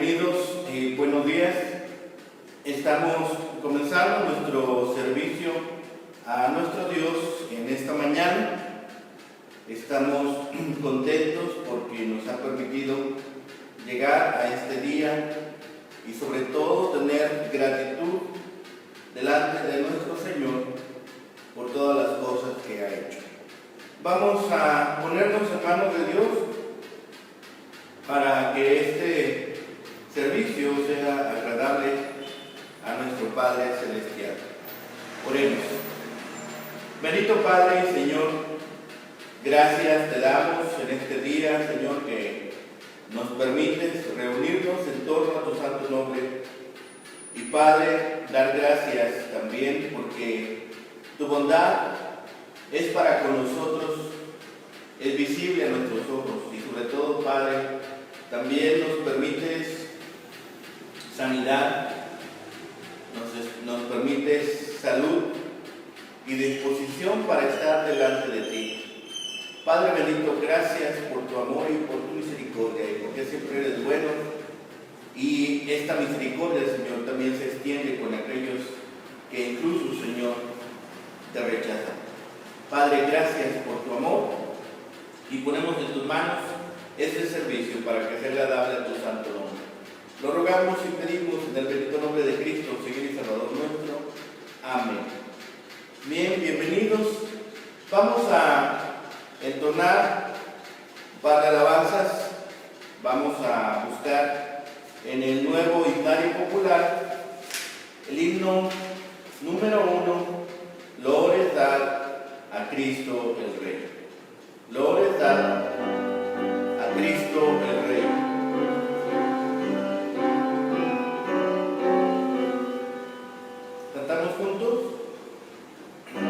bienvenidos y buenos días. Estamos comenzando nuestro servicio a nuestro Dios en esta mañana. Estamos contentos porque nos ha permitido llegar a este día y sobre todo tener gratitud delante de nuestro Señor por todas las cosas que ha hecho. Vamos a ponernos en manos de Dios para que este servicio sea agradable a nuestro Padre Celestial. Oremos. Bendito Padre y Señor, gracias te damos en este día, Señor, que nos permites reunirnos en torno a tu santo nombre. Y Padre, dar gracias también porque tu bondad es para con nosotros, es visible a nuestros ojos y sobre todo, Padre, también nos permites sanidad, nos permites salud y disposición para estar delante de ti. Padre bendito, gracias por tu amor y por tu misericordia y porque siempre eres bueno. Y esta misericordia, Señor, también se extiende con aquellos que incluso, Señor, te rechazan. Padre, gracias por tu amor y ponemos en tus manos este servicio para que sea agradable a tu santo nombre. Lo rogamos y pedimos en el bendito nombre de Cristo, Señor y Salvador nuestro. Amén. Bien, bienvenidos. Vamos a entonar un par de alabanzas. Vamos a buscar en el nuevo himnario popular el himno número 1, Loores dar a Cristo el Rey. Loores dar a Cristo el Rey. ¿Cantamos juntos?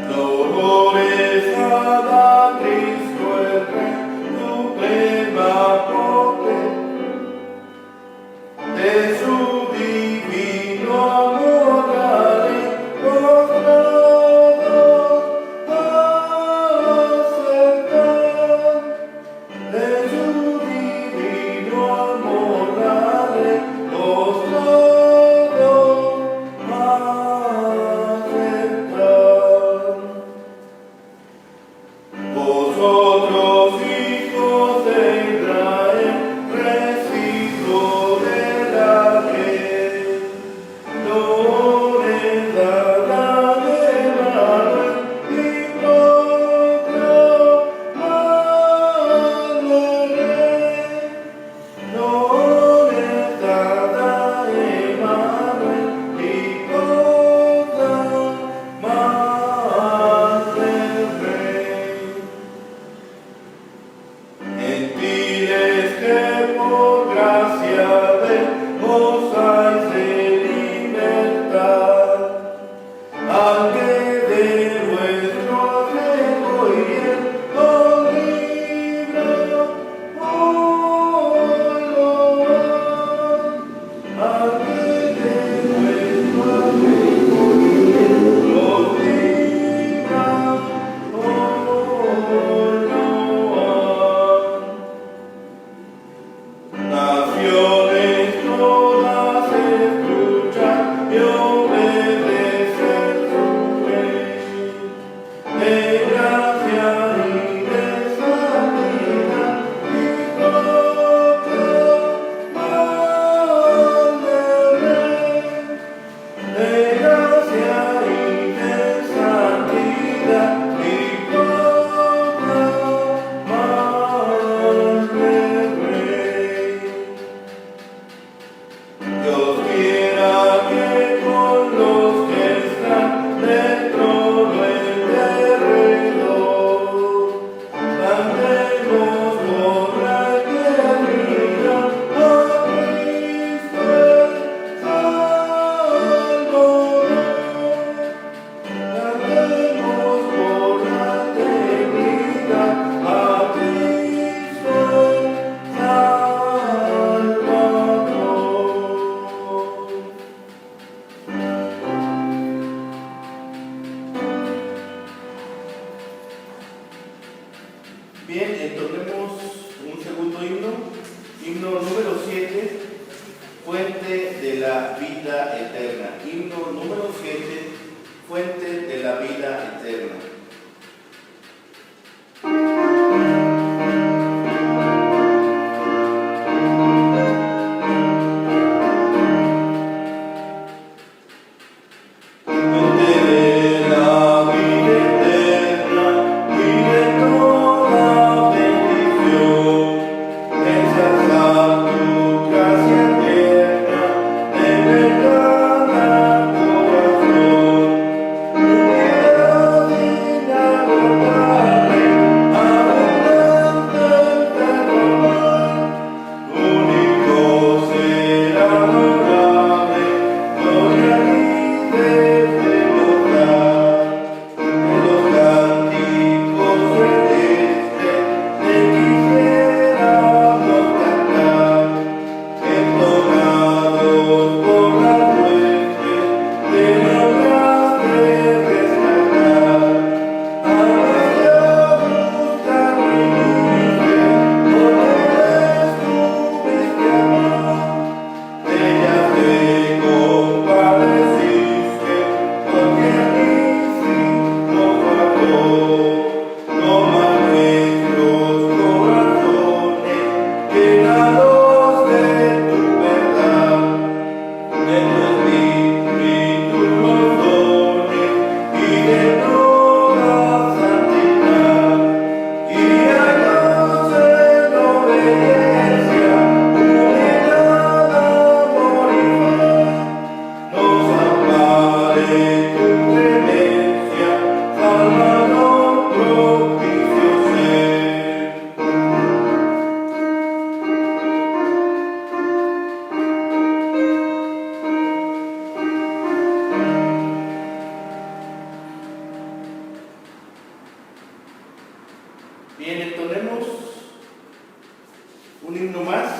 Loores a Cristo el Rey, suprema potestad de su divino amor, de su divino amor, vosotros hijos de Israel, recibo de la ley, loores dada de Manuel y proclamadle Rey, loores dada de Manuel y proclamadle Rey. Gentiles que por gracia de gozáis de libertad, al que de vuestro ego y el os libra, hoy al que de vuestro ego y el os libra, naciones todas escuchan y obedecen su ley, de gracia y de santidad y proclamadle Rey, de gracia y de santidad y proclamadle Rey. Dios quiera que con los que están del trono en derredor cantemos por la eternidad a Cristo el Salvador. Cantemos por la eternidad a Cristo el Salvador. Bien, entonemos un segundo himno, himno número 7, fue eterna. Himno número 7, fuente de la vida eterna. Bien, entonemos un himno más.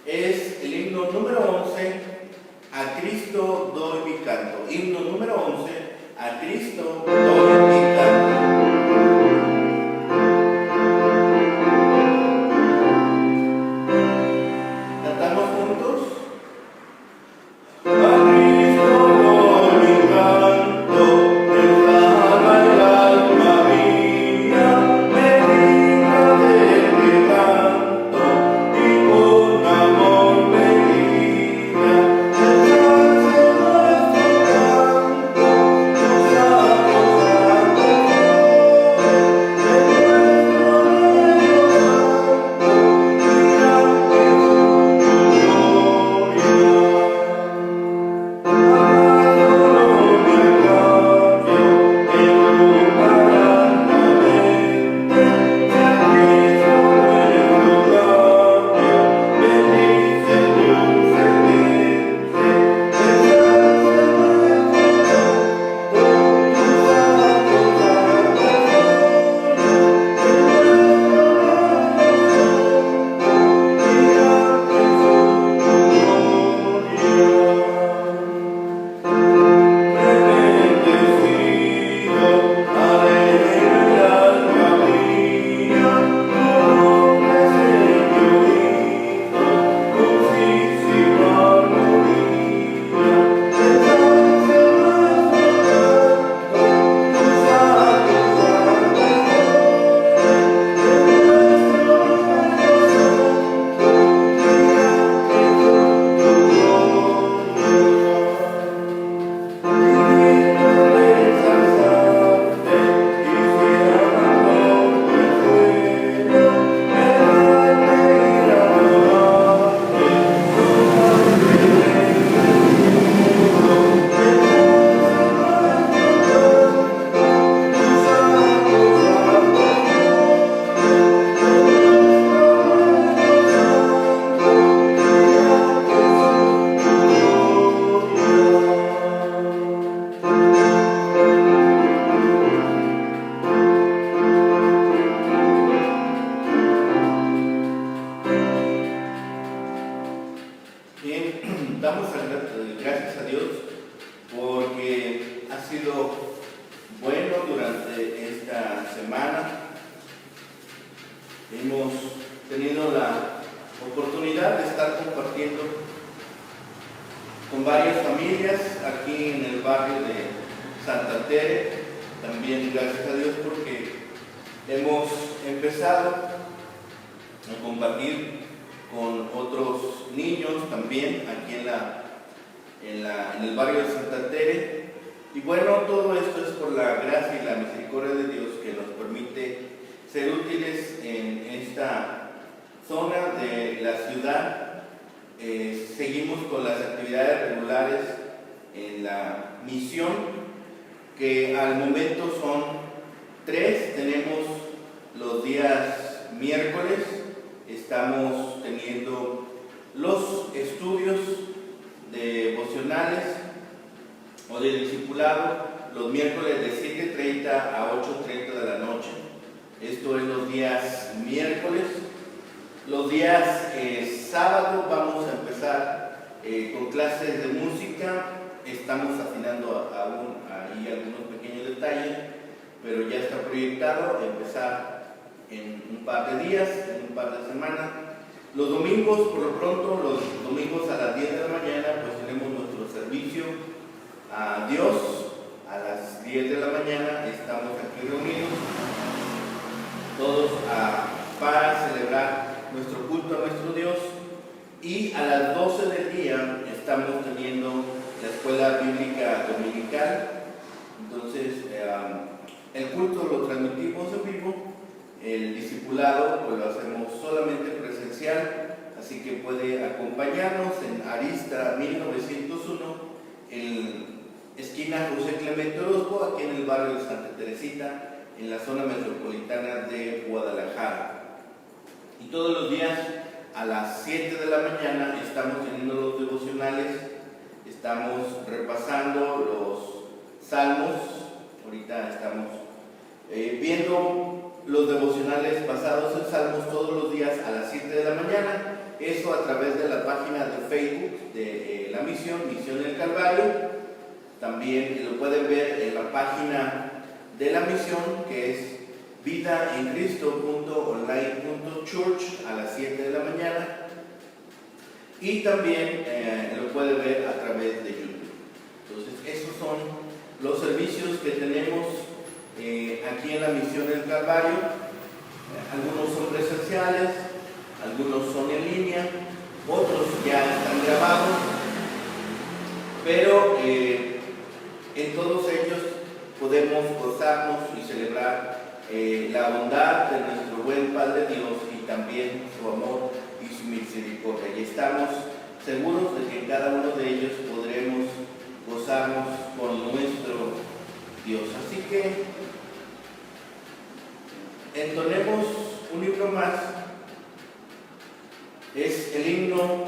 Es el himno número 11, a Cristo doy mi canto. Himno número 11, a Cristo doy mi canto. ¿Cantamos juntos? Damos gracias a Dios porque ha sido bueno durante esta semana. Hemos tenido la oportunidad de estar compartiendo con varias familias aquí en el barrio de Santa Tere. También gracias a Dios porque hemos empezado a compartir con otros niños también aquí en el barrio de Santa Tere. Y bueno, todo esto es por la gracia y la misericordia de Dios que nos permite ser útiles en esta zona de la ciudad. Seguimos con las actividades regulares en la misión, que al momento son 3. Tenemos los días miércoles, estamos teniendo los estudios devocionales o de discipulado los miércoles de 7:30 a 8:30 de la noche. Esto es los días miércoles. Los días sábado vamos a empezar con clases de música. Estamos afinando aún ahí algunos pequeños detalles, pero ya está proyectado empezar en un par de días, en un par de semanas. Los domingos, por lo pronto, los domingos a las 10 de la mañana, pues tenemos nuestro servicio a Dios. A las 10 de la mañana estamos aquí reunidos, todos para celebrar nuestro culto a nuestro Dios, y a las 12 del día estamos teniendo la escuela bíblica dominical. Entonces el culto lo transmitimos en vivo, el discipulado pues lo hacemos solamente presencial, así que puede acompañarnos en Arista 1901, en esquina José Clemente Orozco, aquí en el barrio de Santa Teresita, en la zona metropolitana de Guadalajara. Y todos los días a las 7 de la mañana estamos teniendo los devocionales, estamos repasando los salmos. Ahorita estamos viendo los devocionales basados en salmos todos los días a las 7 de la mañana. Eso a través de la página de Facebook de la misión del Calvario. También lo pueden ver en la página de la misión, que es vidaencristo.online.church a las 7 de la mañana, y también lo puede ver a través de YouTube. Entonces esos son los servicios que tenemos aquí en la misión del Calvario. Algunos son presenciales, algunos son en línea, otros ya están grabados, pero en todos ellos podemos gozarnos y celebrar la bondad de nuestro buen Padre Dios, y también su amor y su misericordia. Y estamos seguros de que en cada uno de ellos podremos gozarnos con nuestro Dios. Así que entonemos un himno más. Es el himno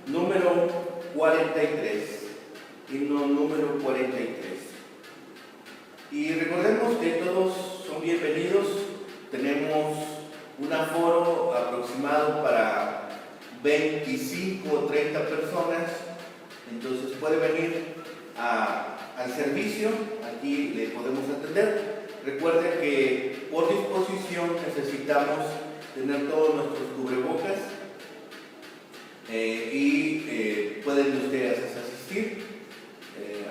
número 43. Himno número 43. Y recordemos que todos son bienvenidos. Tenemos un aforo aproximado para 25 o 30 personas. Entonces puede venir al servicio, aquí le podemos atender. Recuerden que por disposición necesitamos tener todos nuestros cubrebocas y pueden ustedes asistir.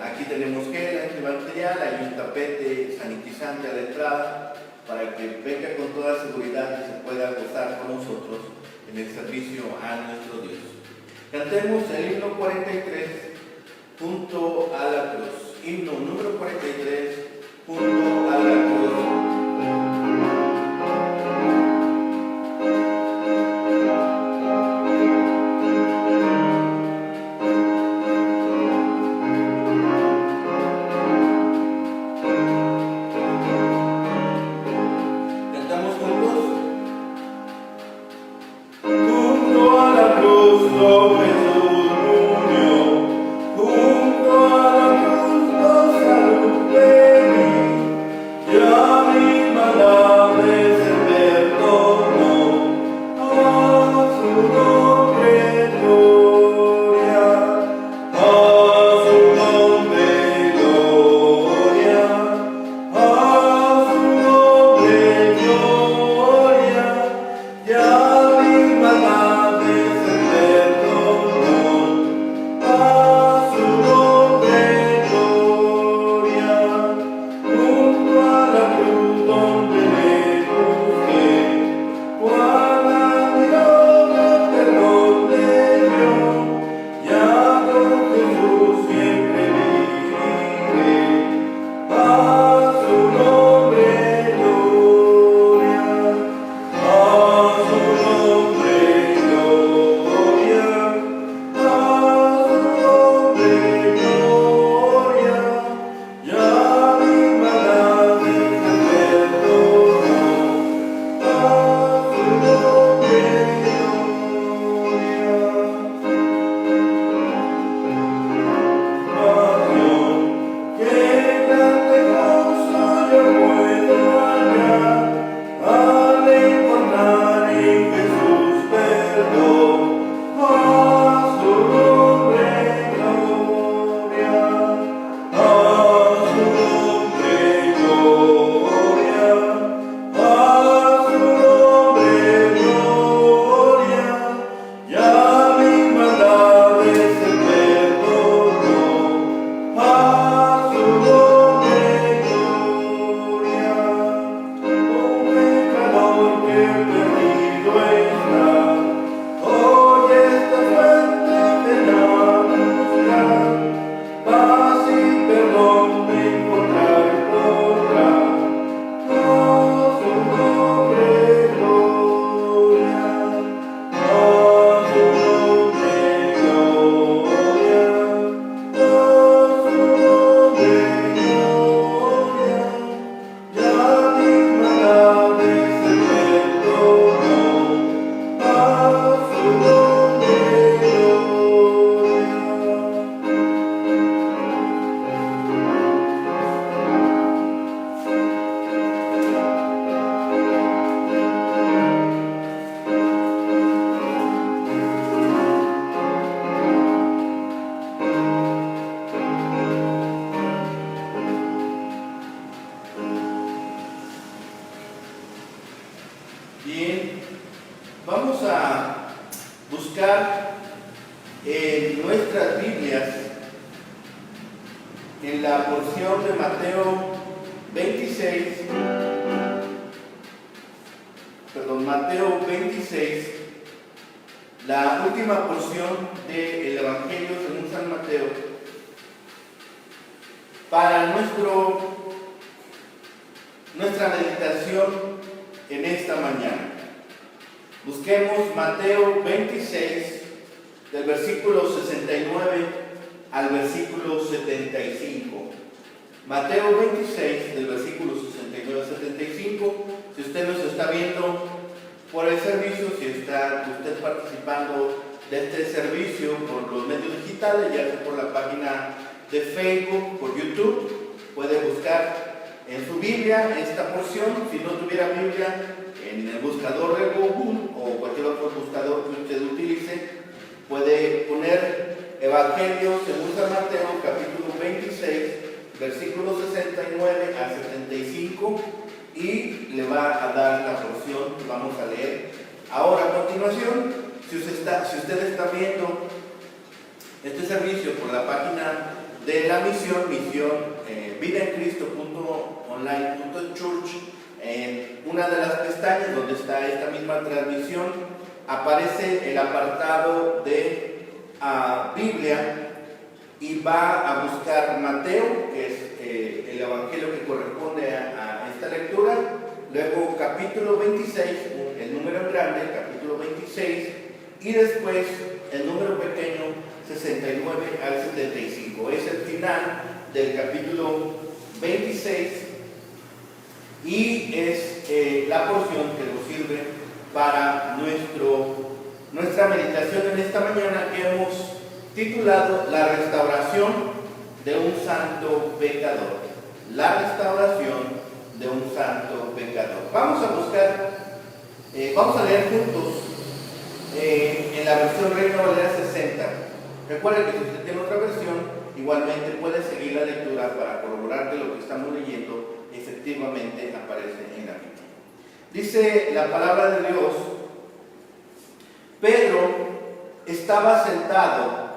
Aquí tenemos gel antibacterial, hay un tapete sanitizante a la entrada para que venga con toda seguridad y se pueda gozar con nosotros en el servicio a nuestro Dios. Cantemos el himno 43, junto a la cruz. Himno número 43, junto a la cruz. Junto a la cruz nos salud. Vamos a buscar en nuestras Biblias, en la porción de Mateo 26, la última porción del Evangelio según San Mateo, para nuestra meditación en esta mañana. Busquemos Mateo 26, del versículo 69 al versículo 75. Mateo 26, del versículo 69 al 75. Si usted nos está viendo por el servicio, si está usted participando de este servicio por los medios digitales, ya sea por la página de Facebook, por YouTube, puede buscar en su Biblia esta porción. Si no tuviera Biblia, en el buscador de Google o cualquier otro buscador que usted utilice, puede poner Evangelio según San Mateo, capítulo 26, versículos 69 a 75, y le va a dar la porción que vamos a leer ahora a continuación. Si usted está viendo este servicio por la página de la misión vidaencristo.online.church, en una de las pestañas donde está esta misma transmisión, aparece el apartado de Biblia, y va a buscar Mateo, que es el evangelio que corresponde a esta lectura, luego capítulo 26, el número grande, capítulo 26, y después el número pequeño, 69 al 75. Es el final del capítulo 26 y es la porción que nos sirve para nuestra meditación en esta mañana, que hemos titulado La restauración de un santo pecador. La restauración de un santo pecador. Vamos a leer juntos en la versión Reina Valera 60. Recuerden que si usted tiene otra versión, igualmente puede seguir la lectura para corroborar que lo que estamos leyendo efectivamente aparece en la Biblia. Dice la palabra de Dios: Pedro estaba sentado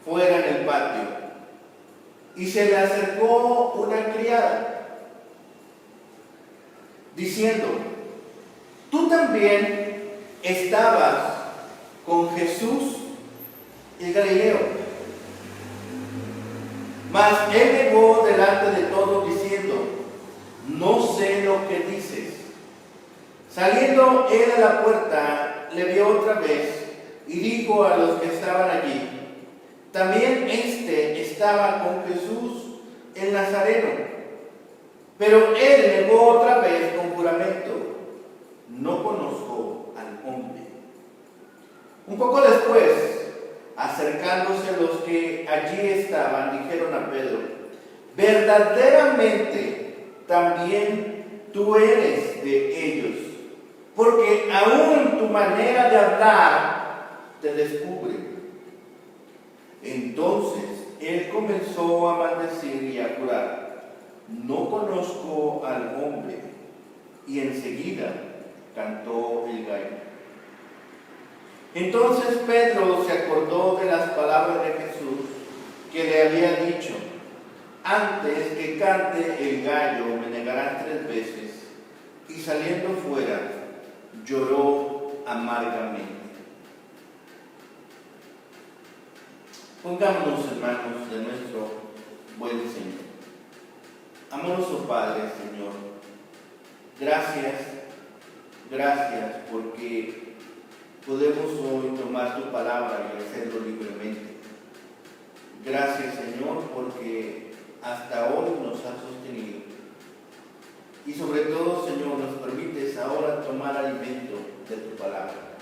fuera en el patio y se le acercó una criada diciendo: tú también estabas con Jesús el Galileo. Mas él negó delante de todos diciendo: no sé lo que dices. Saliendo él a la puerta, le vio otra vez y dijo a los que estaban allí: también estaba con Jesús el Nazareno. Pero él negó otra vez con juramento: no conozco al hombre. Un poco después, acercándose los que allí estaban, dijeron a Pedro: verdaderamente también tú eres de ellos, porque aún tu manera de hablar te descubre. Entonces él comenzó a maldecir y a jurar: no conozco al hombre. Y enseguida cantó el gallo. Entonces Pedro se acordó de las palabras de Jesús, que le había dicho: antes que cante el gallo me negarás 3 veces. Y saliendo fuera, lloró amargamente. Pongámonos en manos de nuestro buen Señor. Amoroso Padre, Señor, gracias porque podemos hoy tomar tu palabra y hacerlo libremente. Gracias, Señor, porque hasta hoy nos has sostenido. Y sobre todo, Señor, nos permites ahora tomar alimento de tu palabra.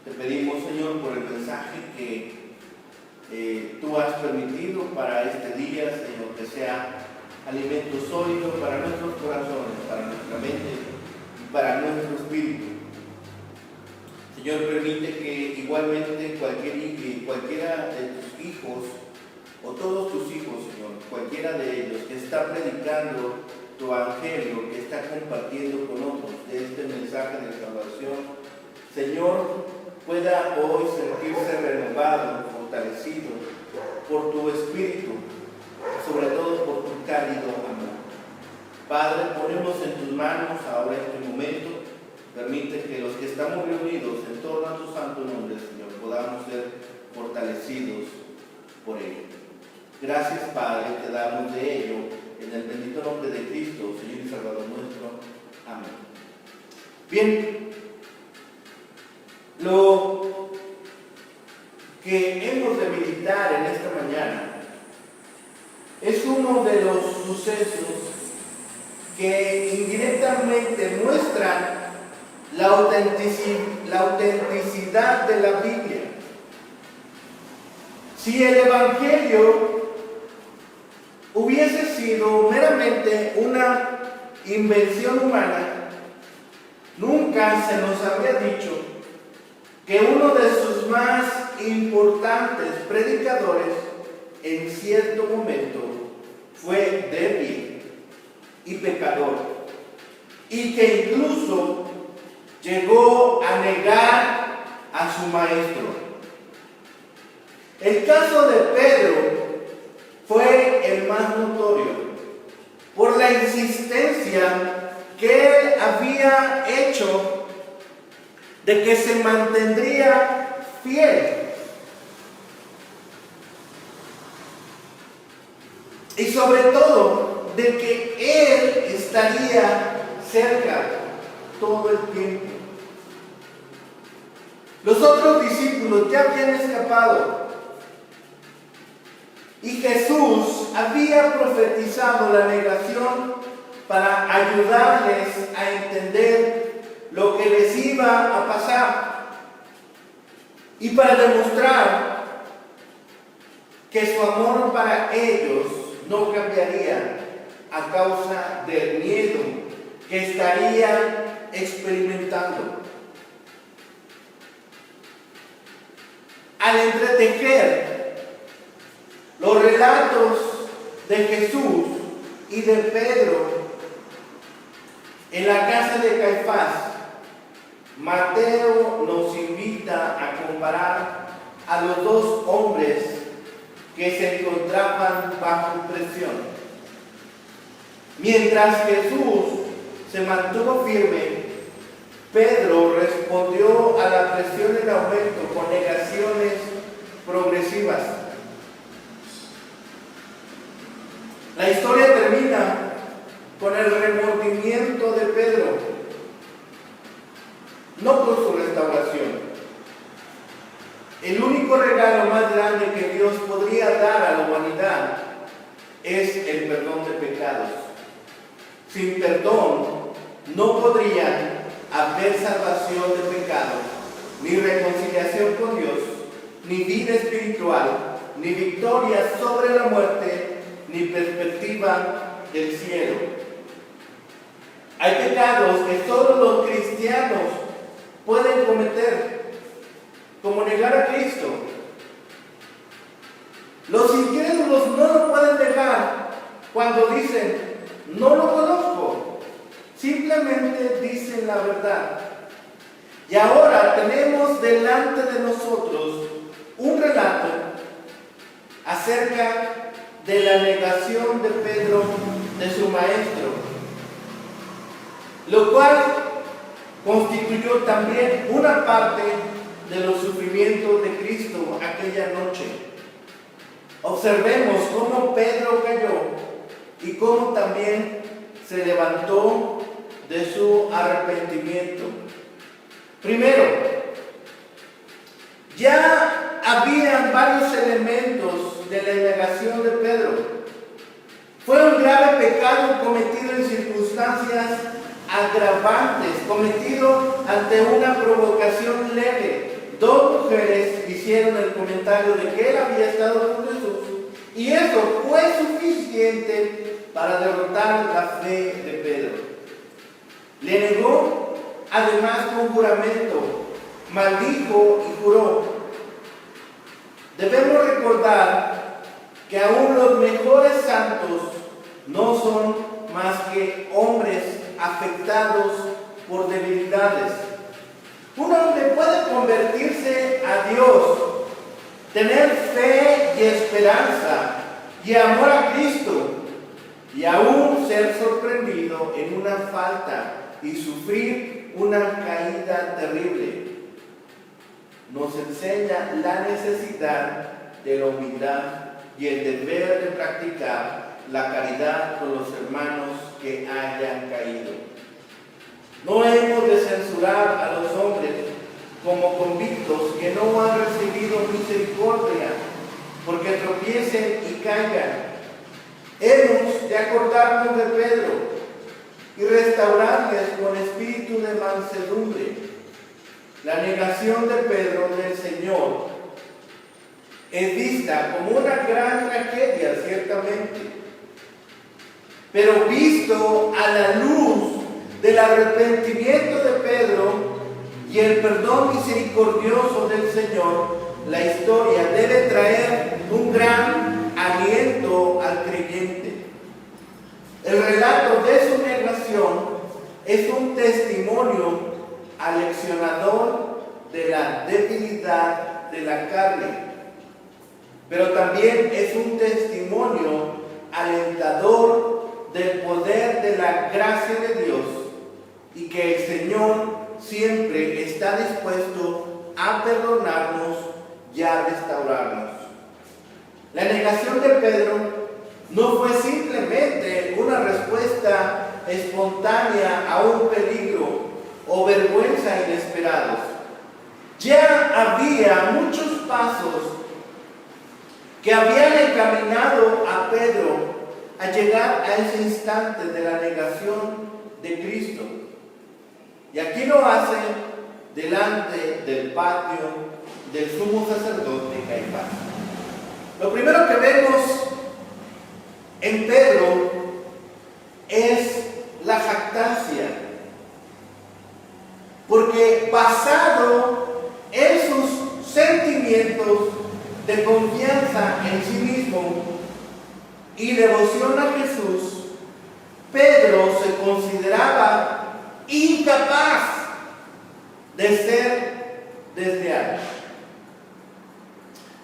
Te pedimos, Señor, por el mensaje que tú has permitido para este día, Señor, que sea alimento sólido para nuestros corazones, para nuestra mente y para nuestro espíritu. Señor, permite que igualmente cualquiera de tus hijos, o todos tus hijos, Señor, cualquiera de ellos que está predicando tu evangelio, que está compartiendo con otros de este mensaje de salvación, Señor, pueda hoy sentirse renovado, fortalecido por tu Espíritu, sobre todo por tu cálido amor. Padre, ponemos en tus manos ahora este momento. Permite que los que estamos reunidos en torno a tu santo nombre, Señor, podamos ser fortalecidos por ello. Gracias, Padre, te damos de ello en el bendito nombre de Cristo, Señor y Salvador nuestro. Amén. Bien, lo que hemos de meditar en esta mañana es uno de los sucesos que indirectamente muestran la autenticidad de la Biblia. Si el Evangelio hubiese sido meramente una invención humana, nunca se nos habría dicho que uno de sus más importantes predicadores en cierto momento fue débil y pecador, y que incluso llegó a negar a su maestro. El caso de Pedro fue el más notorio por la insistencia que él había hecho de que se mantendría fiel. Y sobre todo, de que él estaría cerca todo el tiempo. Los otros discípulos ya habían escapado y Jesús había profetizado la negación para ayudarles a entender lo que les iba a pasar y para demostrar que su amor para ellos no cambiaría a causa del miedo que estarían experimentando. Al entretejer los relatos de Jesús y de Pedro en la casa de Caifás, Mateo nos invita a comparar a los dos hombres que se encontraban bajo presión. Mientras Jesús se mantuvo firme, Pedro respondió a la presión en aumento con negaciones progresivas. La historia termina con el remordimiento de Pedro, no por su restauración. El único regalo más grande que Dios podría dar a la humanidad es el perdón de pecados. Sin perdón no podría haber salvación de pecado, ni reconciliación con Dios, ni vida espiritual, ni victoria sobre la muerte, ni perspectiva del cielo. Hay pecados que solo los cristianos pueden cometer, como negar a Cristo. Los incrédulos no lo pueden dejar cuando dicen, no lo conozco. Simplemente dicen la verdad. Y ahora tenemos delante de nosotros un relato acerca de la negación de Pedro de su maestro, lo cual constituyó también una parte de los sufrimientos de Cristo aquella noche. Observemos cómo Pedro cayó y cómo también se levantó de su arrepentimiento. Primero, ya habían varios elementos de la negación de Pedro. Fue un grave pecado cometido en circunstancias agravantes, cometido ante una provocación leve. Dos mujeres hicieron el comentario de que él había estado con Jesús, y eso fue suficiente para derrotar la fe de Pedro. Le negó además con juramento, maldijo y juró. Debemos recordar que aún los mejores santos no son más que hombres afectados por debilidades. Un hombre puede convertirse a Dios, tener fe y esperanza y amor a Cristo, y aún ser sorprendido en una falta y sufrir una caída terrible. Nos enseña la necesidad de la humildad y el deber de practicar la caridad con los hermanos que hayan caído. No hemos de censurar a los hombres como convictos que no han recibido misericordia, porque tropiecen y caigan. Hemos de acordarnos de Pedro y restaurarles con espíritu de mansedumbre. La negación de Pedro del Señor es vista como una gran tragedia, ciertamente, pero visto a la luz del arrepentimiento de Pedro y el perdón misericordioso del Señor, la historia debe traer un gran aliento al creyente. El relato de su negación es un testimonio aleccionador de la debilidad de la carne, pero también es un testimonio alentador del poder de la gracia de Dios y que el Señor siempre está dispuesto a perdonarnos y a restaurarnos. La negación de Pedro no fue simplemente una respuesta espontánea a un peligro o vergüenza inesperados. Ya había muchos pasos que habían encaminado a Pedro a llegar a ese instante de la negación de Cristo. Y aquí lo hace delante del patio del sumo sacerdote Caifás. Lo primero que vemos en Pedro es la jactancia, porque basado en sus sentimientos de confianza en sí mismo y devoción a Jesús, Pedro se consideraba incapaz de ser desleal.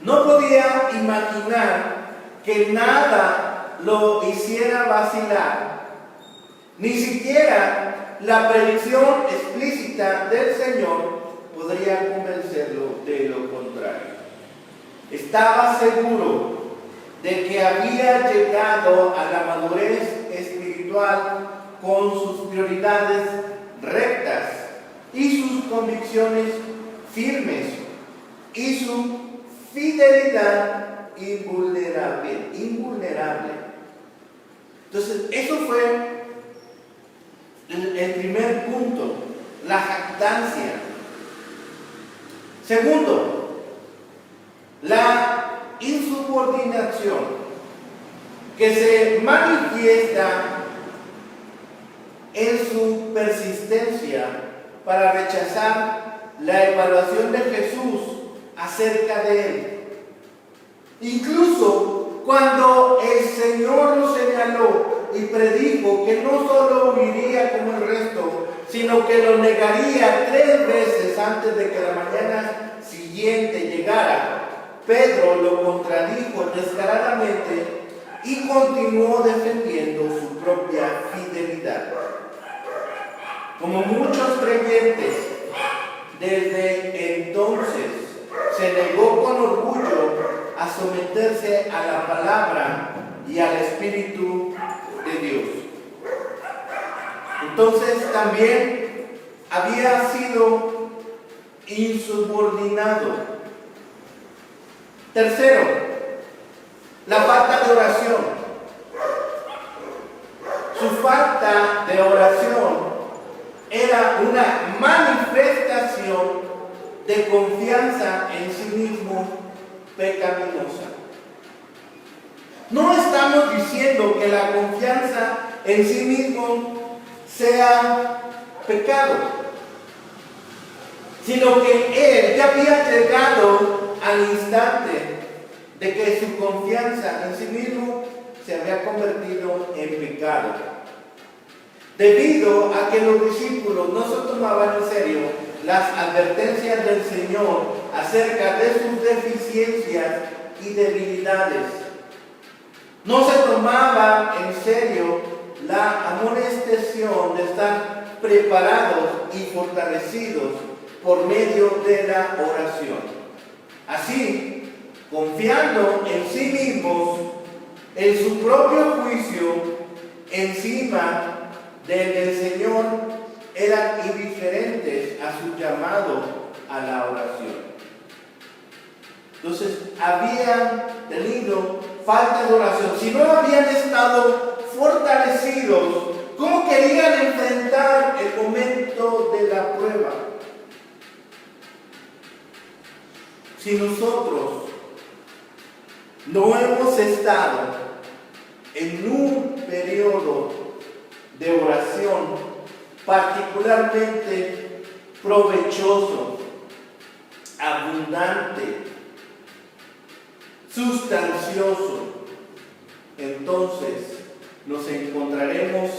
No podía imaginar que nada lo hiciera vacilar, ni siquiera la predicción explícita del Señor podría convencerlo de lo contrario. Estaba seguro de que había llegado a la madurez espiritual con sus prioridades rectas y sus convicciones firmes y su fidelidad invulnerable. Entonces, eso fue el primer punto, la jactancia. Segundo, la insubordinación, que se manifiesta en su persistencia para rechazar la evaluación de Jesús acerca de él. Incluso cuando el Señor lo señaló y predijo que no solo huiría como el resto, sino que lo negaría 3 veces antes de que la mañana siguiente llegara, Pedro lo contradijo descaradamente y continuó defendiendo su propia fidelidad. Como muchos creyentes, desde entonces se negó con orgullo a someterse a la palabra y al Espíritu de Dios. Entonces también había sido insubordinado. Tercero, la falta de oración. Su falta de oración era una manifestación de confianza en sí mismo pecaminosa. No estamos diciendo que la confianza en sí mismo sea pecado, sino que él ya había llegado al instante de que su confianza en sí mismo se había convertido en pecado, debido a que los discípulos no se tomaban en serio las advertencias del Señor acerca de sus deficiencias y debilidades. No se tomaba en serio la amonestación de estar preparados y fortalecidos por medio de la oración. Así, confiando en sí mismos, en su propio juicio, encima del Señor, eran indiferentes a su llamado a la oración. Entonces, habían tenido falta de oración. Si no habían estado fortalecidos, ¿cómo querían enfrentar el momento de la prueba? Si nosotros no hemos estado en un periodo de oración particularmente provechoso, abundante, sustancioso, entonces nos encontraremos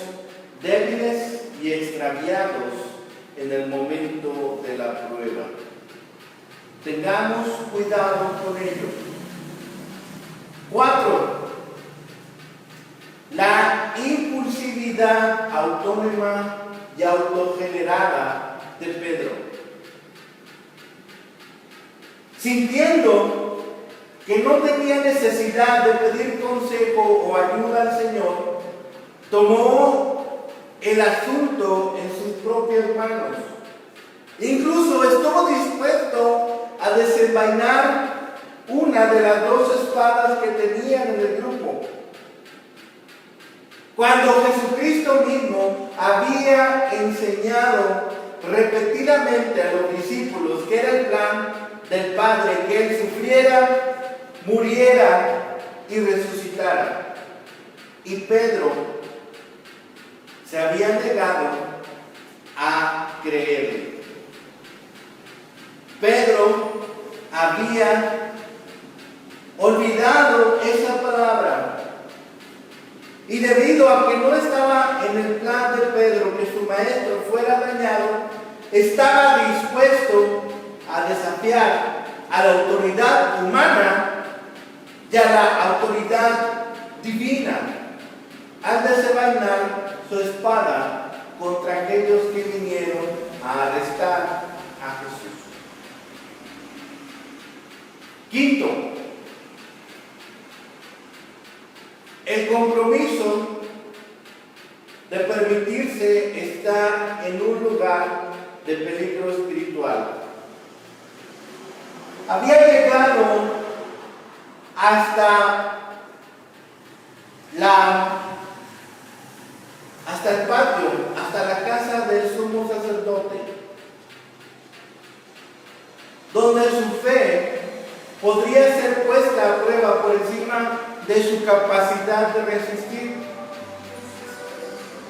débiles y extraviados en el momento de la prueba. Tengamos cuidado con ello. 4. La impulsividad autónoma y autogenerada de Pedro. Sintiendo que no tenía necesidad de pedir consejo o ayuda al Señor, tomó el asunto en sus propias manos. Incluso estuvo dispuesto a desenvainar una de las 2 espadas que tenían en el grupo. Cuando Jesucristo mismo había enseñado repetidamente a los discípulos que era el plan del Padre, que Él sufriera, muriera y resucitara. Y Pedro se había negado a creerle. Pedro había olvidado esa palabra. Y debido a que no estaba en el plan de Pedro que su maestro fuera dañado, estaba dispuesto a desafiar a la autoridad humana y a la autoridad divina al desenvainar su espada contra aquellos que vinieron a arrestar a Jesús. 5. El compromiso de permitirse estar en un lugar de peligro espiritual. Había llegado hasta el patio, hasta la casa del sumo sacerdote, donde su fe podría ser puesta a prueba por encima de su capacidad de resistir.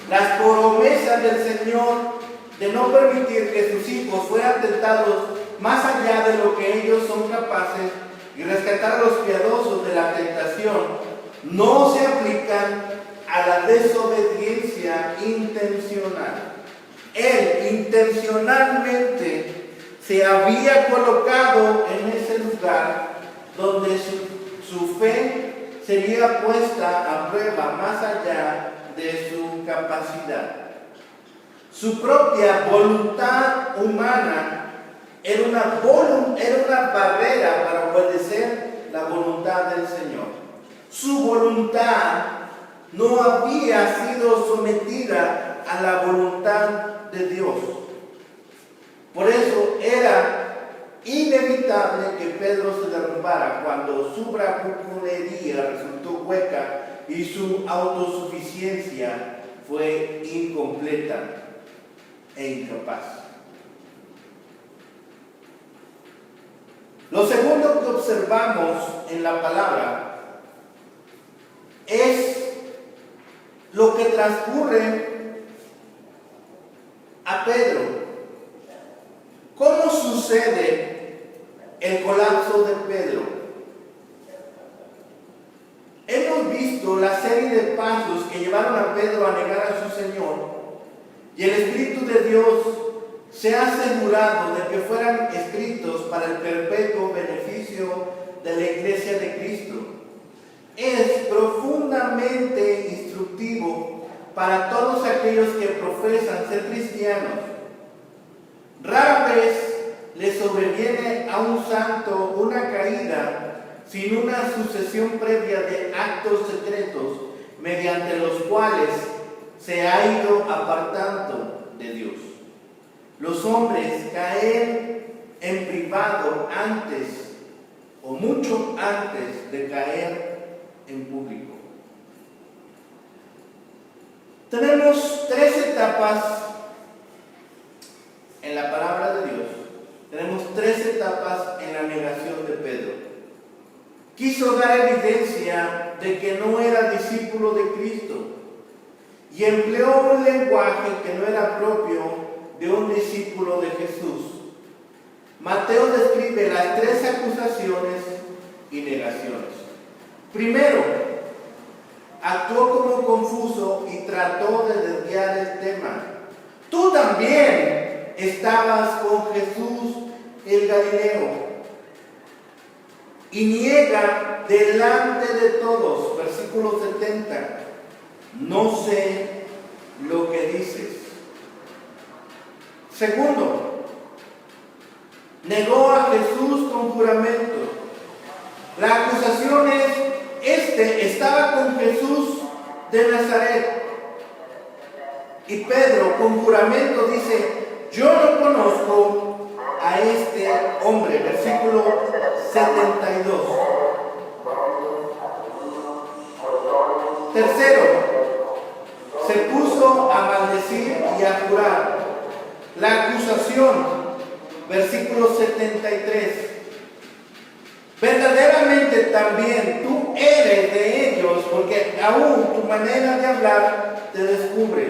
Las promesas del Señor de no permitir que sus hijos fueran tentados más allá de lo que ellos son capaces y rescatar a los piadosos de la tentación no se aplican a la desobediencia intencional. Él intencionalmente se había colocado en ese lugar donde su fe sería puesta a prueba más allá de su capacidad. Su propia voluntad humana era una barrera para obedecer la voluntad del Señor. Su voluntad no había sido sometida a la voluntad de Dios. Por eso era inevitable que Pedro se derrumbara cuando su bravuconería resultó hueca y su autosuficiencia fue incompleta e incapaz. Lo segundo que observamos en la palabra es lo que transcurre a Pedro. ¿Cómo sucede el colapso de Pedro? Hemos visto la serie de pasos que llevaron a Pedro a negar a su Señor, y el Espíritu de Dios se ha asegurado de que fueran escritos para el perpetuo beneficio de la Iglesia de Cristo. Es profundamente instructivo para todos aquellos que profesan ser cristianos. Rara vez le sobreviene a un santo una caída sin una sucesión previa de actos secretos mediante los cuales se ha ido apartando de Dios. Los hombres caen en privado antes o mucho antes de caer en público. Tenemos tres etapas en la palabra de Dios. Tenemos tres etapas en la negación de Pedro. Quiso dar evidencia de que no era discípulo de Cristo y empleó un lenguaje que no era propio de un discípulo de Jesús. Mateo describe las tres acusaciones y negaciones. Primero, actuó como confuso y trató de desviar el tema. Tú también estabas con Jesús el Galileo. Y niega delante de todos, versículo 70, no sé lo que dices. Segundo, negó a Jesús con juramento. La acusación es, estaba con Jesús de Nazaret. Y Pedro con juramento dice, yo no conozco a este hombre, versículo 72. Tercero, se puso a maldecir y a jurar. La acusación, versículo 73. Verdaderamente también tú eres de ellos, porque aún tu manera de hablar te descubre.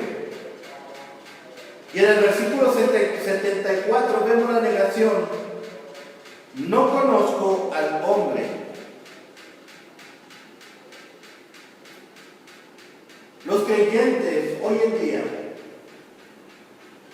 Y en el versículo 74 vemos la negación. No conozco al hombre. Los creyentes hoy en día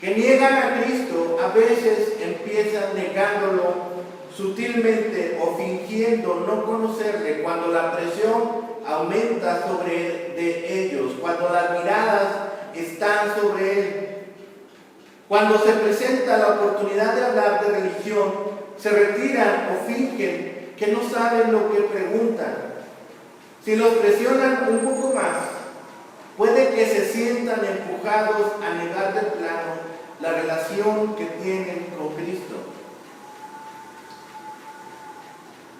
que niegan a Cristo a veces empiezan negándolo sutilmente o fingiendo no conocerle cuando la presión aumenta sobre de ellos, cuando las miradas están sobre él. Cuando se presenta la oportunidad de hablar de religión, se retiran o fingen que no saben lo que preguntan. Si los presionan un poco más, puede que se sientan empujados a negar de plano la relación que tienen con Cristo.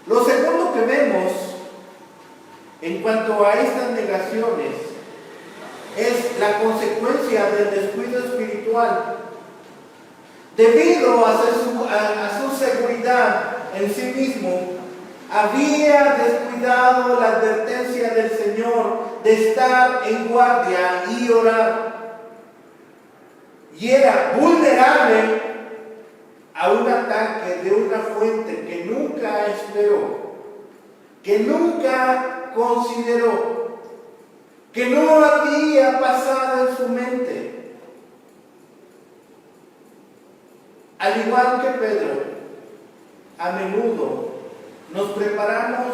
Lo segundo que vemos en cuanto a estas negaciones es la consecuencia del descuido espiritual. Debido a su seguridad en sí mismo, había descuidado la advertencia del Señor de estar en guardia y orar. Y era vulnerable a un ataque de una fuente que nunca esperó, que nunca consideró, que no había pasado en su mente. Al igual que Pedro, a menudo nos preparamos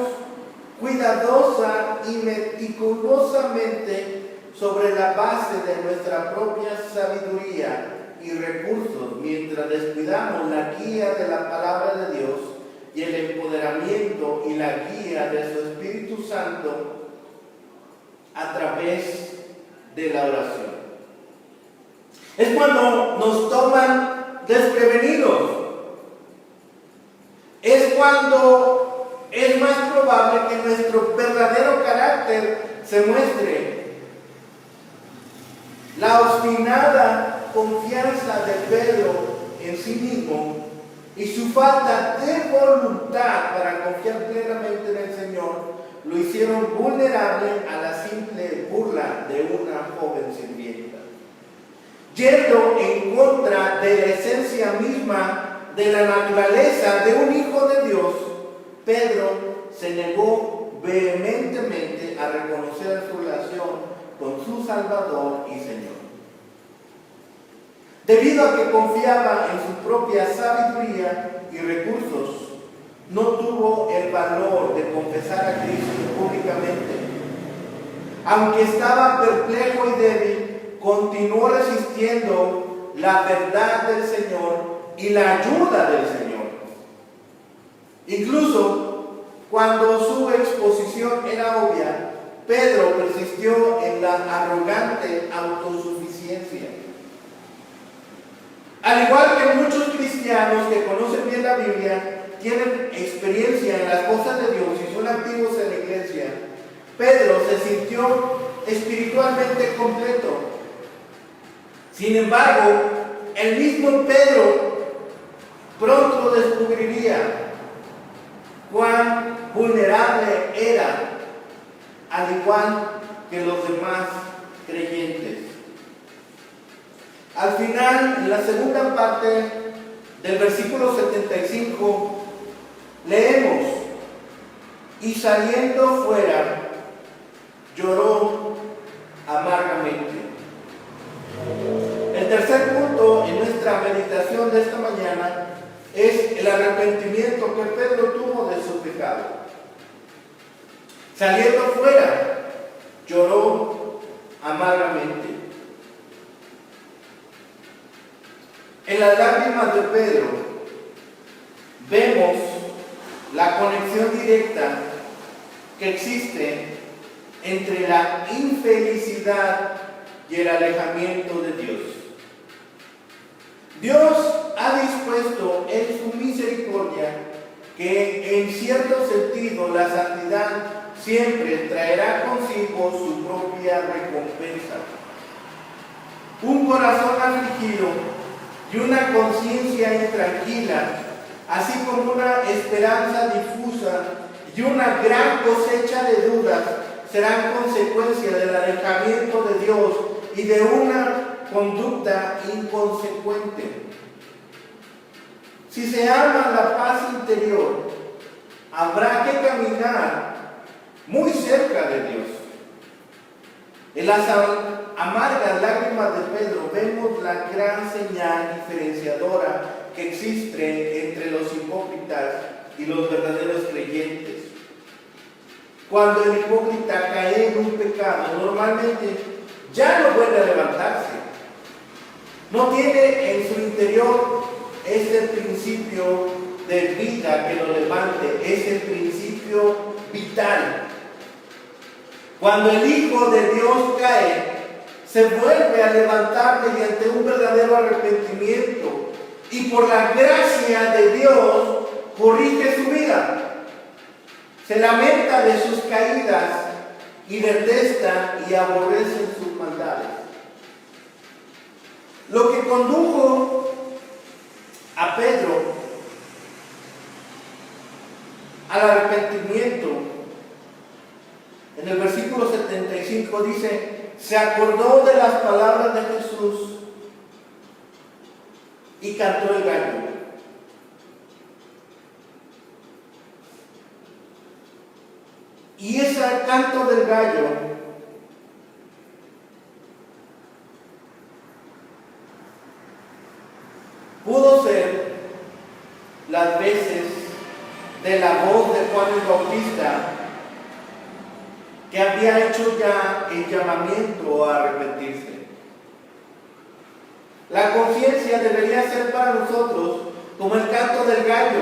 cuidadosa y meticulosamente sobre la base de nuestra propia sabiduría y recursos, mientras descuidamos la guía de la palabra de Dios y el empoderamiento y la guía de su Espíritu Santo a través de la oración. Es cuando nos toman desprevenidos. Es cuando es más probable que nuestro verdadero carácter se muestre. La obstinada confianza de Pedro en sí mismo y su falta de voluntad para confiar plenamente en el Señor lo hicieron vulnerable a la simple burla de una joven sirvienta. Yendo en contra de la esencia misma de la naturaleza de un hijo de Dios, Pedro se negó vehementemente a reconocer su relación con su Salvador y Señor. Debido a que confiaba en su propia sabiduría y recursos, no tuvo el valor de confesar a Cristo públicamente. Aunque estaba perplejo y débil, continuó resistiendo la verdad del Señor y la ayuda del Señor. Incluso cuando su exposición era obvia, Pedro persistió en la arrogante autosuficiencia. Al igual que muchos cristianos que conocen bien la Biblia, tienen experiencia en las cosas de Dios y son activos en la iglesia, Pedro se sintió espiritualmente completo. Sin embargo, el mismo Pedro pronto descubriría cuán vulnerable era, al igual que los demás creyentes. Al final, en la segunda parte del versículo 75, leemos: y saliendo fuera, lloró amargamente. El tercer punto en nuestra meditación de esta mañana es el arrepentimiento que Pedro tuvo de su pecado. Saliendo fuera, lloró amargamente. En las lágrimas de Pedro vemos la conexión directa que existe entre la infelicidad y el alejamiento de Dios. Dios ha dispuesto en su misericordia que en cierto sentido la santidad siempre traerá consigo su propia recompensa. Un corazón afligido y una conciencia intranquila, así como una esperanza difusa y una gran cosecha de dudas, serán consecuencia del alejamiento de Dios y de una conducta inconsecuente. Si se ama la paz interior, habrá que caminar muy cerca de Dios. En las amargas lágrimas de Pedro vemos la gran señal diferenciadora que existe entre los hipócritas y los verdaderos creyentes. Cuando el hipócrita cae en un pecado, normalmente ya no vuelve a levantarse. No tiene en su interior ese principio de vida que lo levante, ese principio vital. Cuando el Hijo de Dios cae, se vuelve a levantar mediante un verdadero arrepentimiento y por la gracia de Dios corrige su vida. Se lamenta de sus caídas y detesta y aborrece sus maldades. Lo que condujo a Pedro al arrepentimiento, en el versículo 75 dice: se acordó de las palabras de Jesús y cantó el gallo. Y ese canto del gallo pudo ser las veces de la voz de Juan el Bautista, que había hecho ya el llamamiento a arrepentirse. La conciencia debería ser para nosotros como el canto del gallo,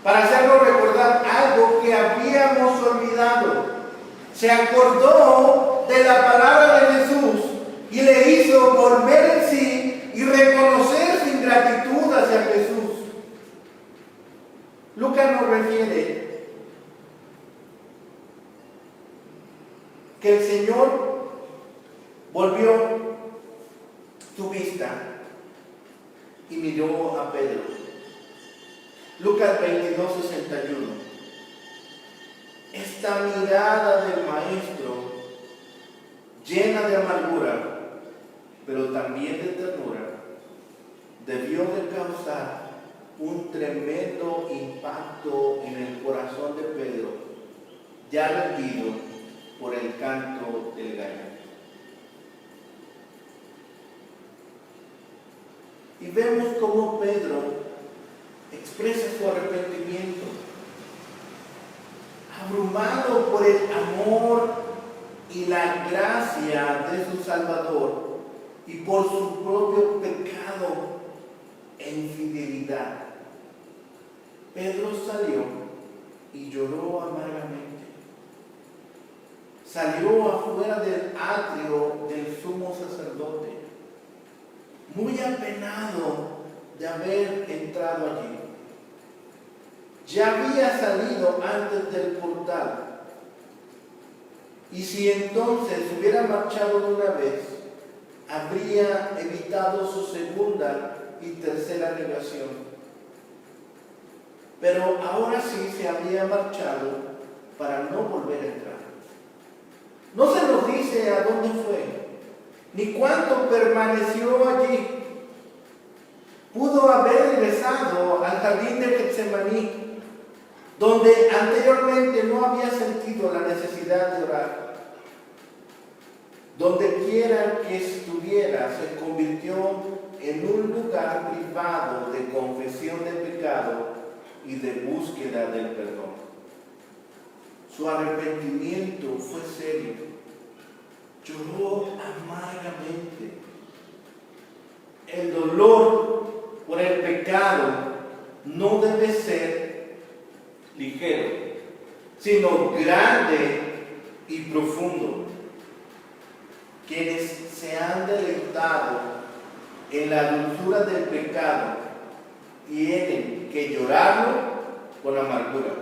para hacernos recordar algo que habíamos olvidado. Se acordó de la palabra de Jesús y le hizo volver en sí y reconocer su ingratitud hacia Jesús. Lucas nos refiere que el Señor volvió su vista y miró a Pedro. Lucas 22:61. Esta mirada del Maestro, llena de amargura, pero también de ternura, debió de causar un tremendo impacto en el corazón de Pedro, ya rendido por el canto del gallo. Y vemos cómo Pedro expresa su arrepentimiento, abrumado por el amor y la gracia de su Salvador y por su propio pecado e infidelidad. Pedro salió y lloró amargamente. Salió afuera del atrio del sumo sacerdote, muy apenado de haber entrado allí. Ya había salido antes del portal, y si entonces hubiera marchado de una vez, habría evitado su segunda y tercera negación. Pero ahora sí se había marchado para no volver a entrar. No se nos dice a dónde fue, ni cuánto permaneció allí. Pudo haber regresado al jardín de Getsemaní, donde anteriormente no había sentido la necesidad de orar. Donde quiera que estuviera, se convirtió en un lugar privado de confesión de pecado y de búsqueda del perdón. Su arrepentimiento fue serio. Lloró amargamente. El dolor por el pecado no debe ser ligero, sino grande y profundo. Quienes se han deleitado en la dulzura del pecado tienen que llorarlo con amargura,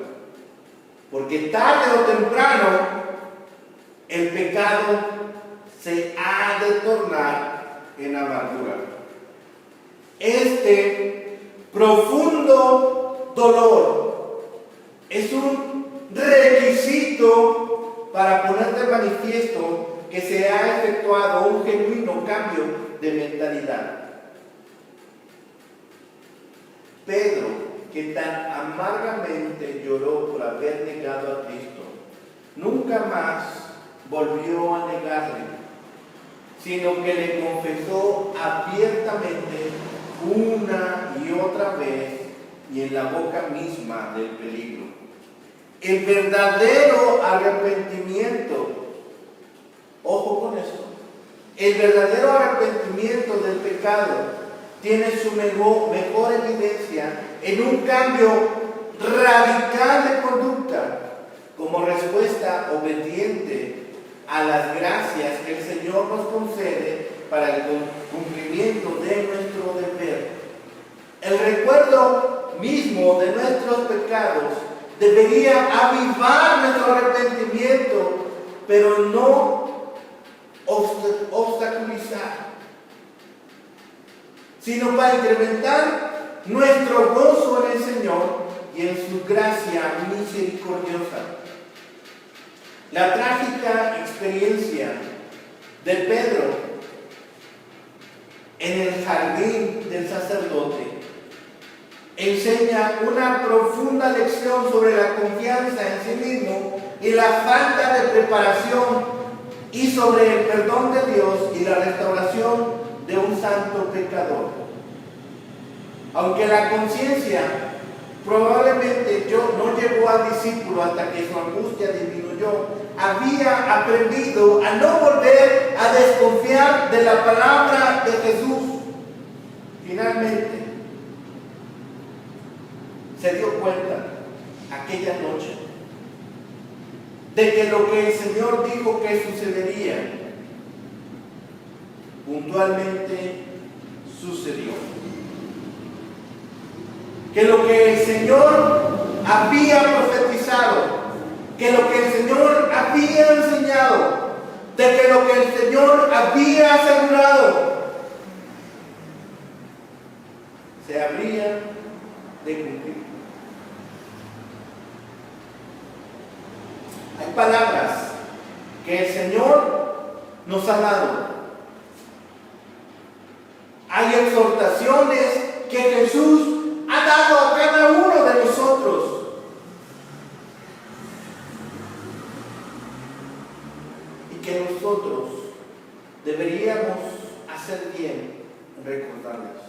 porque tarde o temprano el pecado se ha de tornar en amargura. Este profundo dolor es un requisito para poner de manifiesto que se ha efectuado un genuino cambio de mentalidad. Pedro, que tan amargamente lloró por haber negado a Cristo, nunca más volvió a negarle, sino que le confesó abiertamente una y otra vez y en la boca misma del peligro. El verdadero arrepentimiento, ojo con esto, el verdadero arrepentimiento del pecado tiene su mejor evidencia en un cambio radical de conducta como respuesta obediente a las gracias que el Señor nos concede para el cumplimiento de nuestro deber. El recuerdo mismo de nuestros pecados debería avivar nuestro arrepentimiento, pero no obstaculizar, sino para incrementar nuestro gozo en el Señor y en su gracia misericordiosa. La trágica experiencia de Pedro en el jardín del sacerdote enseña una profunda lección sobre la confianza en sí mismo y la falta de preparación, y sobre el perdón de Dios y la restauración de un santo pecador. Aunque la conciencia probablemente no llegó al discípulo hasta que su angustia disminuyó, había aprendido a no volver a desconfiar de la palabra de Jesús. Finalmente se dio cuenta aquella noche de que lo que el Señor dijo que sucedería, puntualmente sucedió. Que lo que el Señor había profetizado, que lo que el Señor había enseñado, de que lo que el Señor había asegurado, se habría de cumplir. Hay palabras que el Señor nos ha dado. Hay exhortaciones que Jesús ha dado a cada uno de nosotros. Y que nosotros deberíamos hacer bien en recordarlos.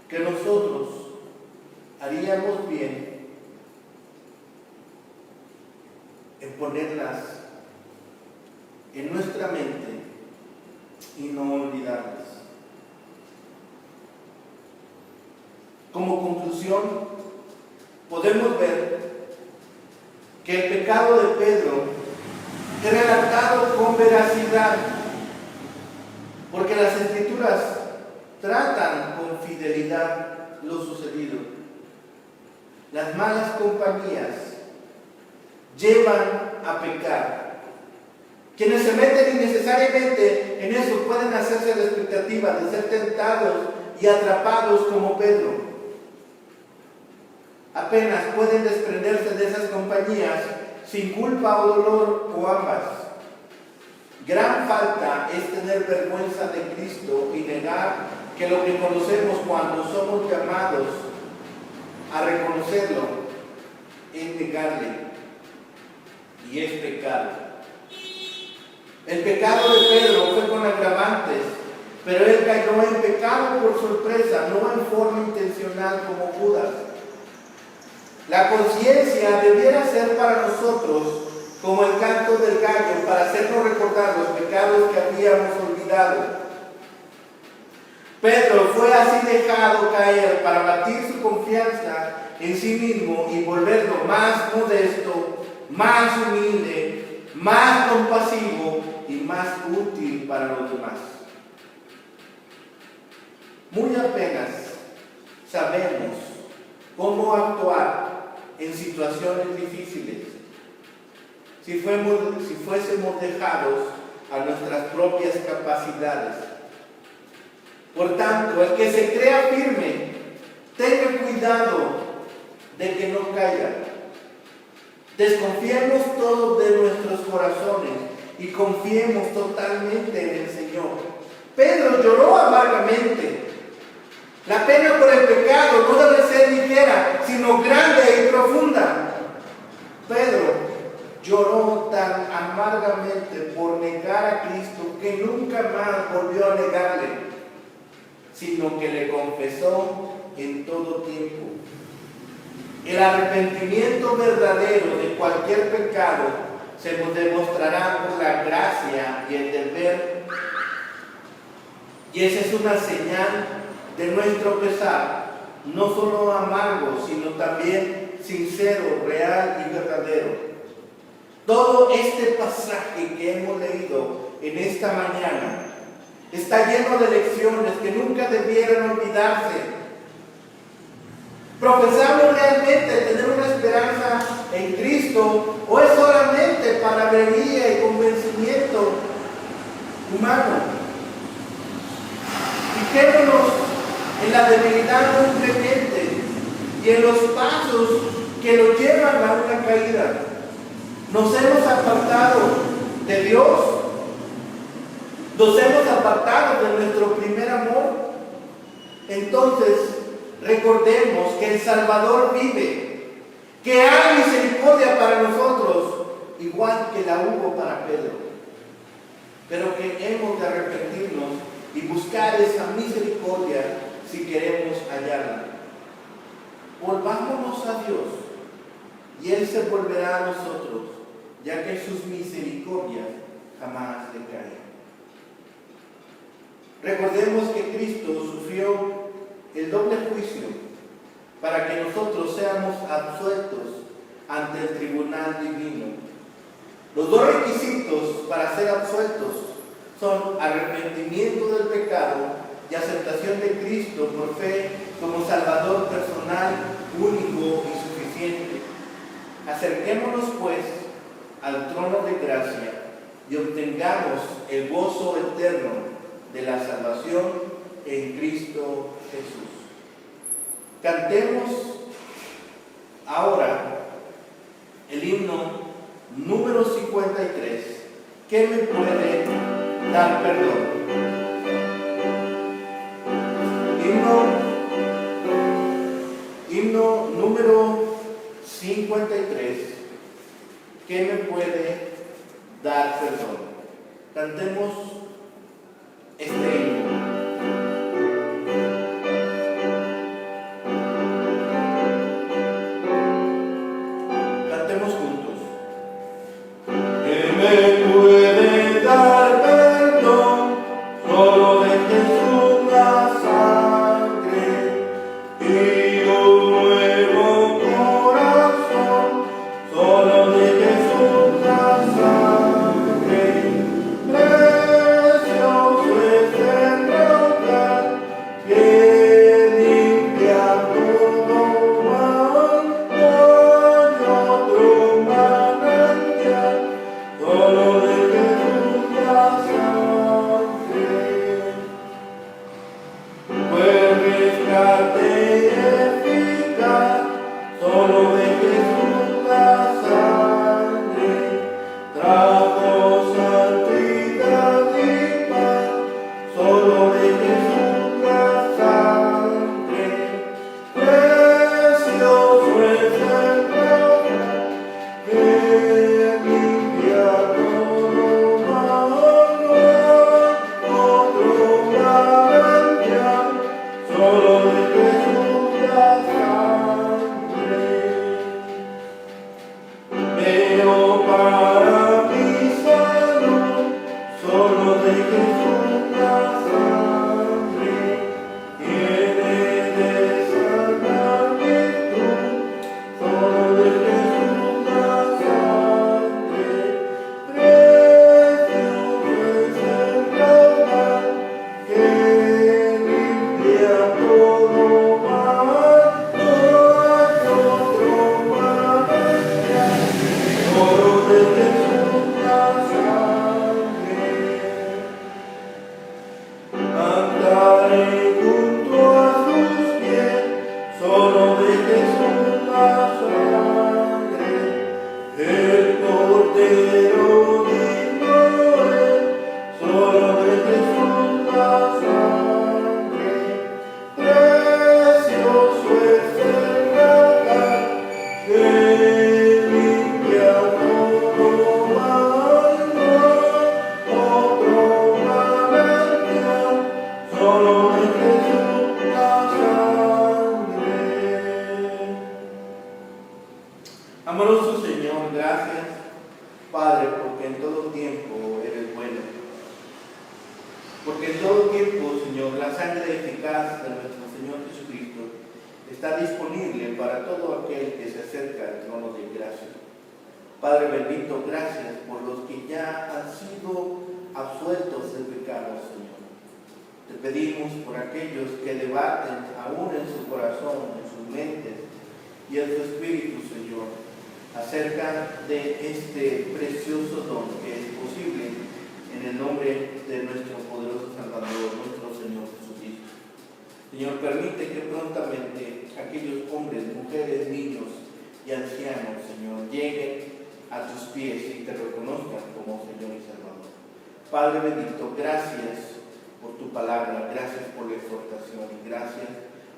que nosotros haríamos bien en ponerlas en nuestra mente y no olvidarlas. Como conclusión, podemos ver que el pecado de Pedro es relatado con veracidad, porque las Escrituras tratan con fidelidad lo sucedido. Las malas compañías llevan a pecar. Quienes se meten innecesariamente en eso pueden hacerse la expectativa de ser tentados y atrapados como Pedro. Apenas pueden desprenderse de esas compañías sin culpa o dolor o ambas. Gran falta es tener vergüenza de Cristo y negar que lo que conocemos cuando somos llamados a reconocerlo es negarle, y es pecado. El pecado de Pedro fue con agravantes, pero él cayó en pecado por sorpresa, no en forma intencional como Judas. La conciencia debiera ser para nosotros como el canto del gallo, para hacernos recordar los pecados que habíamos olvidado. Pedro fue así dejado caer para batir su confianza en sí mismo y volverlo más modesto, más humilde, más compasivo y más útil para los demás. Muy apenas sabemos cómo actuar en situaciones difíciles si fuésemos dejados a nuestras propias capacidades. Por tanto, el que se crea firme, tenga cuidado de que no caiga. Desconfiemos todos de nuestros corazones y confiemos totalmente en el Señor. Pedro lloró amargamente. La pena por el pecado no debe ser ligera, sino grande y profunda. Pedro lloró tan amargamente por negar a Cristo que nunca más volvió a negarle, sino que le confesó en todo tiempo. El arrepentimiento verdadero de cualquier pecado se nos demostrará por la gracia y el deber, y esa es una señal de nuestro pesar, no solo amargo, sino también sincero, real y verdadero. Todo este pasaje que hemos leído en esta mañana está lleno de lecciones que nunca debieran olvidarse. ¿Profesamos realmente tener una esperanza en Cristo o es solamente palabrería y convencimiento humano? Fijémonos en la debilidad de un creyente y en los pasos que lo llevan a una caída. Nos hemos apartado de Dios, nos hemos apartado de nuestro primer amor. Entonces, recordemos que el Salvador vive, que hay misericordia para nosotros, igual que la hubo para Pedro, pero que hemos de arrepentirnos y buscar esa misericordia si queremos hallarla. Volvámonos a Dios y Él se volverá a nosotros, ya que sus misericordias jamás decaen. Recordemos que Cristo sufrió el doble juicio para que nosotros seamos absueltos ante el tribunal divino. Los dos requisitos para ser absueltos son arrepentimiento del pecado y aceptación de Cristo por fe como Salvador personal, único y suficiente. Acerquémonos pues al trono de gracia y obtengamos el gozo eterno de la salvación en Cristo Jesús. Cantemos ahora el himno número 53. ¿Qué me puede dar perdón? Himno número 53. ¿Qué me puede dar perdón? Cantemos este himno. Solo de Jesús la sangre tiene de salvarme tú. Solo de Jesús la sangre, precioso es el caudal que limpia todo mal, no hay otro manantial. Solo de Jesús la sangre, andaré junto a sus pies. Solo de Jesús la sangre, el Cordero digno es. Solo de Jesús la sangre, precioso es el lagar que limpia todo mal, no hay otro manantial. Solo de Jesús la sangre. Amoroso Señor, gracias, Padre, porque en todo tiempo eres bueno. Porque en todo tiempo, Señor, la sangre eficaz de nuestro Señor Jesucristo está disponible para todo aquel que se acerca al trono de gracia. Padre bendito, gracias por los que ya han sido absueltos del pecado, Señor. Te pedimos por aquellos que debaten aún en su corazón, en sus mentes y en su espíritu, Señor, acerca de este precioso don que es posible en el nombre de nuestro poderoso Salvador, nuestro Señor Jesucristo. Señor, permite que prontamente aquellos hombres, mujeres, niños y ancianos, Señor, lleguen a tus pies y te reconozcan como Señor y Salvador. Padre bendito, gracias por tu palabra, gracias por la exhortación y gracias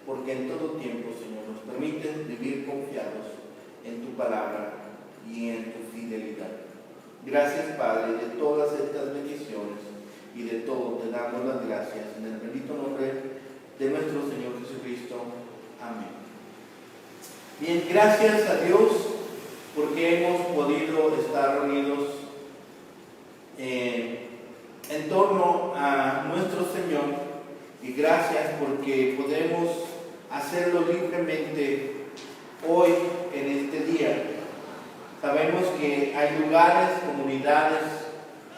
porque en todo tiempo, Señor, nos permites vivir confiados en tu palabra y en tu fidelidad. Gracias, Padre, de todas estas bendiciones y de todo te damos las gracias en el bendito nombre de nuestro Señor Jesucristo. Amén. Bien, gracias a Dios porque hemos podido estar reunidos en torno a nuestro Señor y gracias porque podemos hacerlo libremente hoy en este día. Sabemos que hay lugares, comunidades,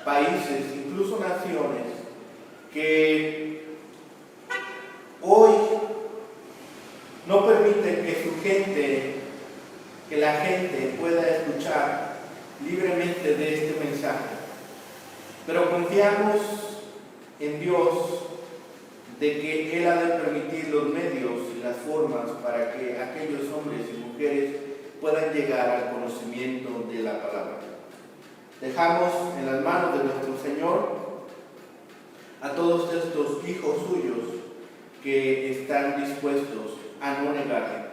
países, incluso naciones que hoy no permiten que la gente pueda escuchar libremente de este mensaje. Pero confiamos en Dios de que Él ha de permitir los medios y las formas para que aquellos hombres y mujeres puedan llegar al conocimiento de la palabra. Dejamos en las manos de nuestro Señor a todos estos hijos suyos que están dispuestos a no negarle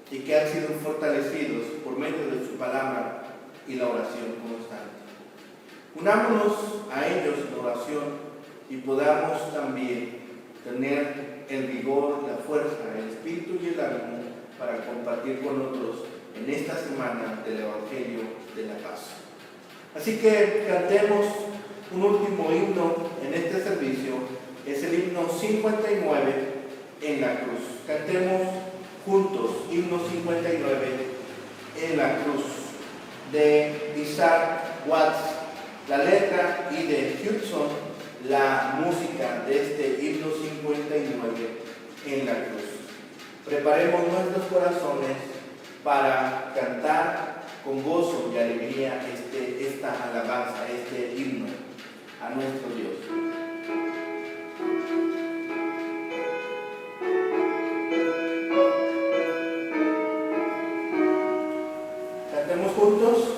y que han sido fortalecidos por medio de su palabra y la oración constante. Unámonos a ellos en oración y podamos también tener el vigor, la fuerza, el espíritu y el ánimo para compartir con otros en esta semana del Evangelio de la Paz. Así que cantemos un último himno en este servicio, es el himno 59 en la cruz. Cantemos juntos, himno 59 en la cruz, de Isaac Watts, la letra, y de Hudson, la música de este himno 59 en la cruz. Preparemos nuestros corazones para cantar con gozo y alegría esta alabanza, este himno a nuestro Dios. Cantemos juntos.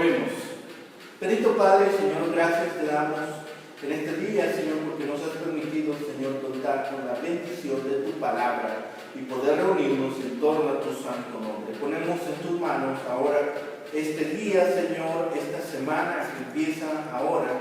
Oremos. Bendito Padre, Señor, gracias te damos en este día, Señor, porque nos has permitido, Señor, contar con la bendición de tu palabra y poder reunirnos en torno a tu santo nombre. Ponemos en tus manos ahora este día, Señor, esta semana que empieza ahora,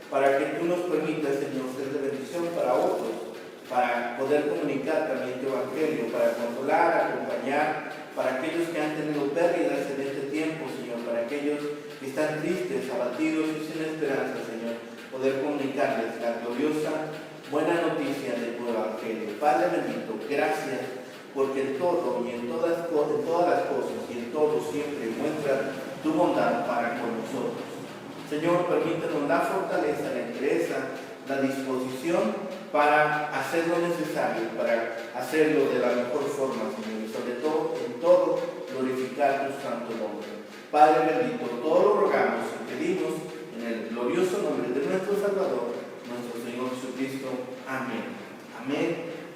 para que tú nos permitas, Señor, ser de bendición para otros, para poder comunicar también tu evangelio, para consolar, acompañar, para aquellos que han tenido pérdidas en este tiempo, Señor, para aquellos que están tristes, abatidos y sin esperanza, Señor, poder comunicarles la gloriosa, buena noticia de tu evangelio. Padre bendito, gracias, porque en todo y en todas las cosas y en todo siempre muestra tu bondad para con nosotros. Señor, permítanos la fortaleza, la entereza, la disposición para hacer lo necesario, para hacerlo de la mejor forma, Señor, y sobre todo, en todo, glorificar tu santo nombre. Padre bendito, todo lo rogamos y pedimos en el glorioso nombre de nuestro Salvador, nuestro Señor Jesucristo. Amén. Amén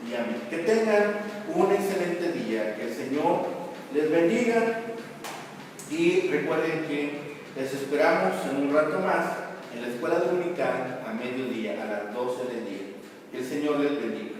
y amén. Que tengan un excelente día, que el Señor les bendiga y recuerden que les esperamos en un rato más en la escuela dominical a mediodía, a las 12 del día. Que el Señor les bendiga.